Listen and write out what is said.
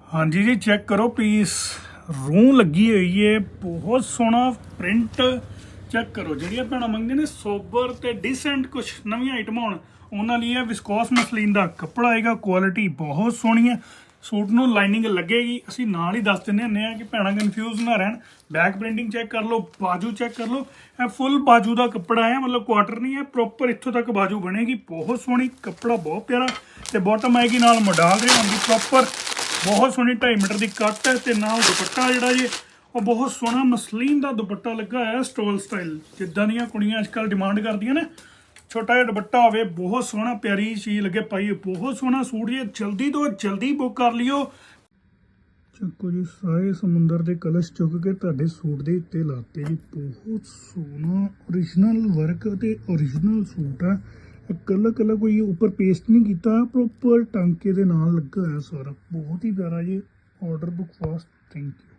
हाँ जी जी, चेक करो पीस रूह लगी हुई है, बहुत सोहना प्रिंट चेक करो। ਜਿਹੜੀਆਂ ਭੈਣਾਂ ਮੰਗਦੇ ਨੇ ਸੋਬਰ ਤੇ ਡਿਸੈਂਟ ਕੁਝ ਨਵੀਆਂ ਆਈਟਮਾਂ ਹੋਣ ਉਹਨਾਂ ਲਈ ਇਹ ਵਿਸਕੋਸ ਮਸਲੀਨ ਦਾ ਕੱਪੜਾ ਆਏਗਾ। ਕੁਆਲਿਟੀ ਬਹੁਤ ਸੋਹਣੀ ਹੈ, ਸੂਟ ਨੂੰ ਲਾਈਨਿੰਗ ਲੱਗੇਗੀ। ਅਸੀਂ ਨਾਲ ਹੀ ਦੱਸ ਦਿੰਦੇ ਹੁੰਦੇ ਆ ਕਿ ਭੈਣਾਂ ਕਨਫਿਊਜ਼ ਨਾ ਰਹਿਣ। बैक प्रिंटिंग चेक कर लो, बाजू चेक कर लो, ਇਹ फुल बाजू का कपड़ा है, मतलब क्वार्टर नहीं है, प्रॉपर इत्थों तक बाजू बनेगी। बहुत सोहनी कपड़ा, बहुत प्यारा। तो बॉटम आएगी नाल मडाल दे होंगी प्रॉपर, बहुत सोहनी 2.5 मीटर की कट है। तो नाल दुपट्टा जिहड़ा जी वो बहुत सोहना मसलीन का दुपट्टा लगा है, स्टोल स्टाइल जिद्दां दियां कुड़ियां अजकल डिमांड करदियां ने। छोटा जिहा दुपट्टा होवे, बहुत सोहना प्यारी चीज़ लगे पाई, बहुत सोहना सूट जी। जल्दी तो जल्दी बुक कर लियो। ਚੱਕੋ ਜੀ, ਸਾਰੇ ਸਮੁੰਦਰ ਦੇ ਕਲਸ਼ ਚੁੱਕ ਕੇ ਤੁਹਾਡੇ ਸੂਟ ਦੇ ਉੱਤੇ ਲਾਤੇ ਜੀ। ਬਹੁਤ ਸੋਹਣਾ ओरिजिनल वर्क ਤੇ ओरिजिनल सूट है। कलर कलर कोई ऊपर पेस्ट नहीं किया, प्रॉपर टांके ਦੇ ਨਾਲ ਲੱਗਾ ਹੋਇਆ सारा। बहुत ही प्यारा जी। Order book fast, thank you.